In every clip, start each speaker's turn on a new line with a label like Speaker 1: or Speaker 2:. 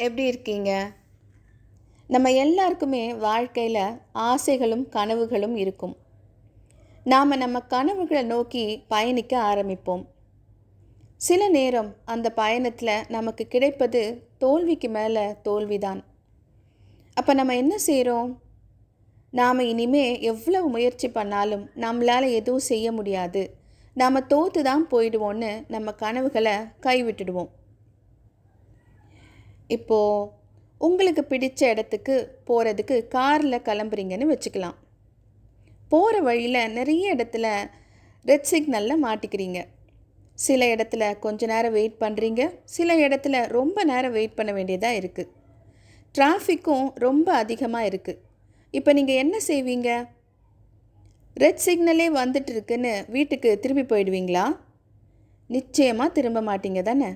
Speaker 1: எப்படி இருக்கீங்க? நம்ம எல்லாருக்குமே வாழ்க்கையில் ஆசைகளும் கனவுகளும் இருக்கும். நாம் நம்ம கனவுகளை நோக்கி பயணிக்க ஆரம்பிப்போம். சில நேரம் அந்த பயணத்தில் நமக்கு கிடைப்பது தோல்விக்கு மேலே தோல்விதான். அப்போ நம்ம என்ன செய்கிறோம்? நாம் இனிமே எவ்வளவு முயற்சி பண்ணாலும் நம்மளால் எதுவும் செய்ய முடியாது, நாம் தோற்று தான் போயிடுவோன்னு நம்ம கனவுகளை கைவிட்டுடுவோம். இப்போது உங்களுக்கு பிடித்த இடத்துக்கு போகிறதுக்கு காரில் கிளம்புறீங்கன்னு வச்சுக்கலாம். போகிற வழியில் நிறைய இடத்துல ரெட் சிக்னலில் மாட்டிக்கிறீங்க. சில இடத்துல கொஞ்ச நேரம் வெயிட் பண்ணுறீங்க, சில இடத்துல ரொம்ப நேரம் வெயிட் பண்ண வேண்டியதாக இருக்குது. டிராஃபிக்கும் ரொம்ப அதிகமாக இருக்குது. இப்போ நீங்கள் என்ன செய்வீங்க? ரெட் சிக்னலே வந்துட்டு இருக்குன்னு வீட்டுக்கு திரும்பி போயிடுவீங்களா? நிச்சயமாக திரும்ப மாட்டீங்க தானே.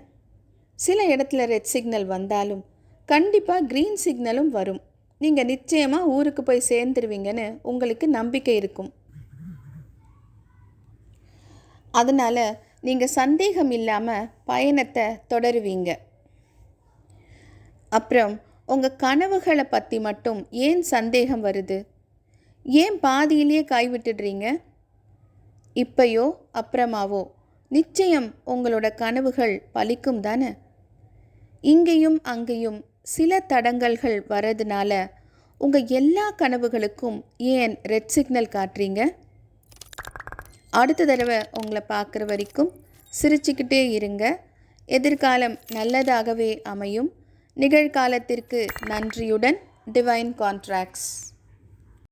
Speaker 1: சில இடத்துல ரெட் சிக்னல் வந்தாலும் கண்டிப்பாக க்ரீன் சிக்னலும் வரும். நீங்கள் நிச்சயமாக ஊருக்கு போய் சேர்ந்துருவீங்கன்னு உங்களுக்கு நம்பிக்கை இருக்கும். அதனால் நீங்கள் சந்தேகம் இல்லாமல் பயணத்தை தொடருவீங்க. அப்புறம் உங்கள் கனவுகளை பற்றி மட்டும் ஏன் சந்தேகம் வருது? ஏன் பாதியிலேயே கைவிட்டுடுறீங்க? இப்பையோ அப்புறமாவோ நிச்சயம் உங்களோட கனவுகள் பலிக்கும் தானே. இங்கேயும் அங்கேயும் சில தடங்கல்கள் வரதுனால உங்கள் எல்லா கனவுகளுக்கும் ஏன் ரெட் சிக்னல் காட்டுறீங்க? அடுத்த தடவை உங்களை பார்க்குற வரைக்கும் சிரிச்சுக்கிட்டே இருங்க. எதிர்காலம் நல்லதாகவே அமையும். நிகழ்காலத்திற்கு நன்றியுடன், டிவைன் கான்ட்ராக்ட்ஸ்.